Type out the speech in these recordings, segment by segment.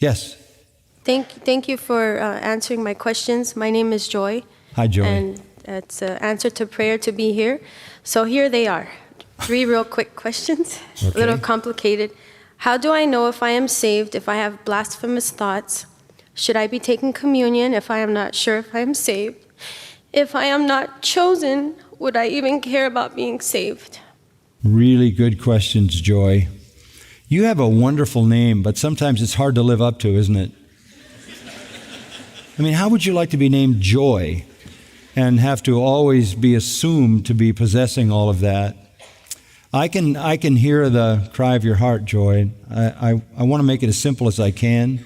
Yes. Thank you for answering my questions. My name is Joy. Hi, Joy. And it's an answer to prayer to be here. So here they are. 3 real quick questions, Okay. a little complicated. How do I know if I am saved if I have blasphemous thoughts? Should I be taking communion if I am not sure if I am saved? If I am not chosen, would I even care about being saved? Really good questions, Joy. You have a wonderful name, but sometimes it's hard to live up to, isn't it? I mean, how would you like to be named Joy and have to always be assumed to be possessing all of that? I can hear the cry of your heart, Joy. I want to make it as simple as I can.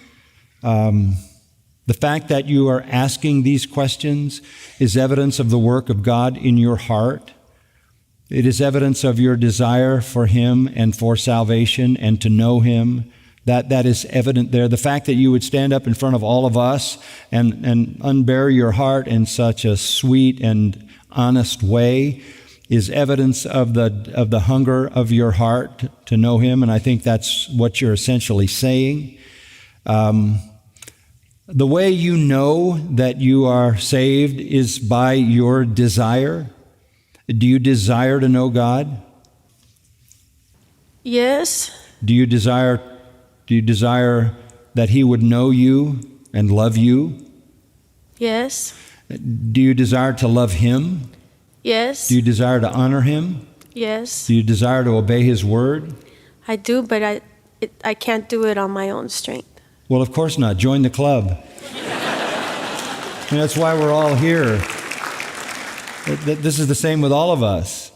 The fact that you are asking these questions is evidence of the work of God in your heart. It is evidence of your desire for Him and for salvation and to know Him. That is evident there. The fact that you would stand up in front of all of us and unbear your heart in such a sweet and honest way is evidence of the hunger of your heart to know Him, and I think that's what you're essentially saying. The way you know that you are saved is by your desire. Do you desire to know God? Yes. Do you desire that He would know you and love you? Yes. Do you desire to love Him? Yes. Do you desire to honor Him? Yes. Do you desire to obey His word? I do, but I can't do it on my own strength. Well, of course not. Join the club. And that's why we're all here. This is the same with all of us.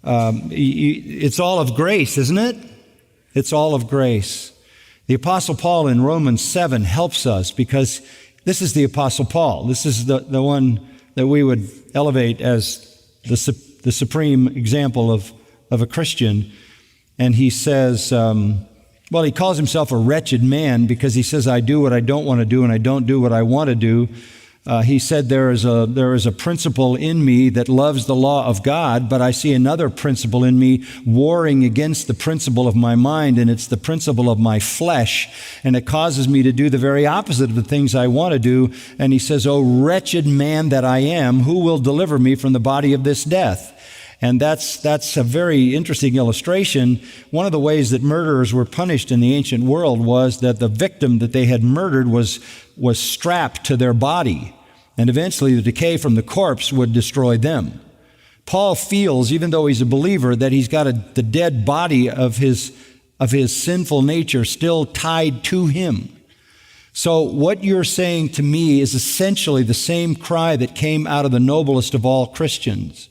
It's all of grace, isn't it? It's all of grace. The Apostle Paul in Romans 7 helps us because this is the Apostle Paul. This is the one that we would elevate as the supreme example of a Christian. And he says, he calls himself a wretched man because he says, I do what I don't want to do and I don't do what I want to do. He said, there is a principle in me that loves the law of God, but I see another principle in me warring against the principle of my mind, and it's the principle of my flesh, and it causes me to do the very opposite of the things I want to do. And he says, oh, wretched man that I am, who will deliver me from the body of this death? And that's a very interesting illustration. One of the ways that murderers were punished in the ancient world was that the victim that they had murdered was strapped to their body, and eventually the decay from the corpse would destroy them. Paul feels, even though he's a believer, that he's got the dead body of his sinful nature still tied to him. So what you're saying to me is essentially the same cry that came out of the noblest of all Christians.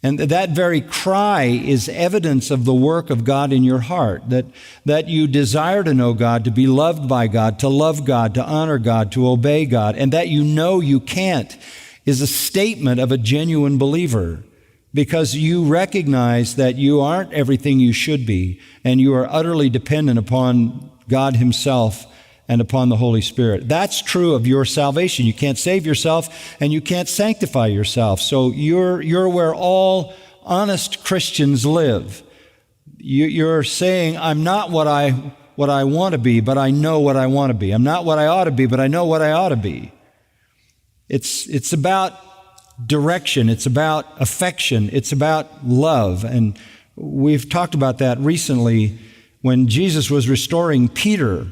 And that very cry is evidence of the work of God in your heart, that you desire to know God, to be loved by God, to love God, to honor God, to obey God, and that you know you can't is a statement of a genuine believer, because you recognize that you aren't everything you should be, and you are utterly dependent upon God Himself and upon the Holy Spirit. That's true of your salvation. You can't save yourself and you can't sanctify yourself. So you're where all honest Christians live. You're saying, I'm not what I want to be, but I know what I want to be. I'm not what I ought to be, but I know what I ought to be. It's about direction. It's about affection. It's about love. And we've talked about that recently when Jesus was restoring Peter.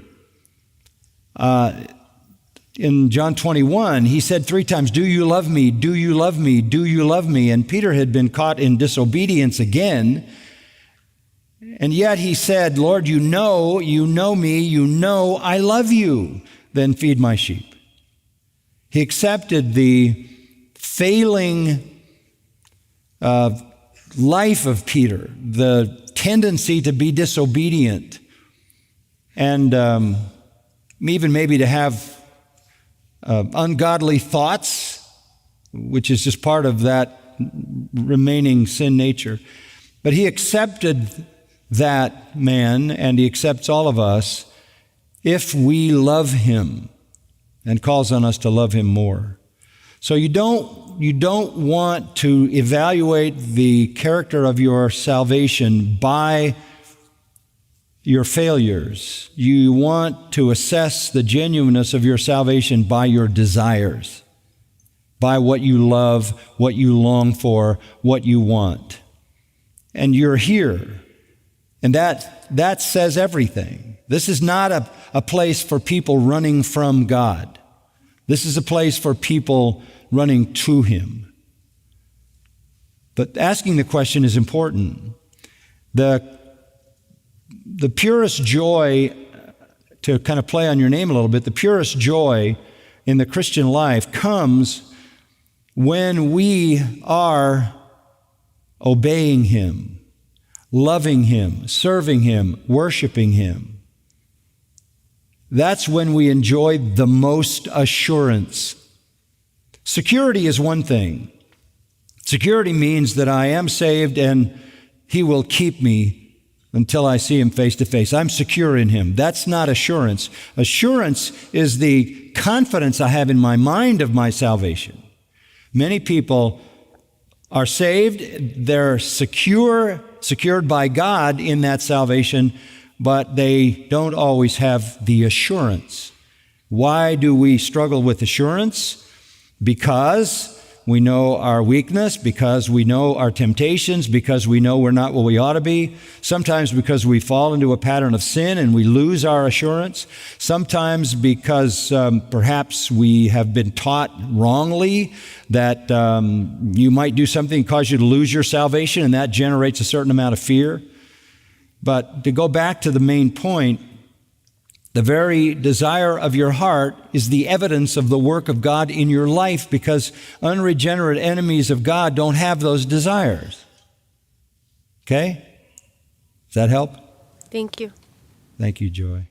In John 21, he said 3 times, do you love me? Do you love me? Do you love me? And Peter had been caught in disobedience again. And yet he said, Lord, you know me, you know I love you. Then feed my sheep. He accepted the failing life of Peter, the tendency to be disobedient, and even maybe to have ungodly thoughts, which is just part of that remaining sin nature. But he accepted that man, and he accepts all of us if we love him, and calls on us to love him more. So you don't want to evaluate the character of your salvation by your failures. You want to assess the genuineness of your salvation by your desires, by what you love, what you long for, what you want. And you're here. And that says everything. This is not a place for people running from God. This is a place for people running to Him. But asking the question is important. The purest joy, to kind of play on your name a little bit, the purest joy in the Christian life comes when we are obeying Him, loving Him, serving Him, worshiping Him. That's when we enjoy the most assurance. Security is one thing. Security means that I am saved and He will keep me until I see Him face to face. I'm secure in Him. That's not assurance. Assurance is the confidence I have in my mind of my salvation. Many people are saved, they're secured by God in that salvation, but they don't always have the assurance. Why do we struggle with assurance? Because we know our weakness, because we know our temptations, because we know we're not what we ought to be. Sometimes because we fall into a pattern of sin and we lose our assurance. Sometimes because perhaps we have been taught wrongly that you might do something that cause you to lose your salvation, and that generates a certain amount of fear. But to go back to the main point, the very desire of your heart is the evidence of the work of God in your life, because unregenerate enemies of God don't have those desires. Okay? Does that help? Thank you. Thank you, Joy.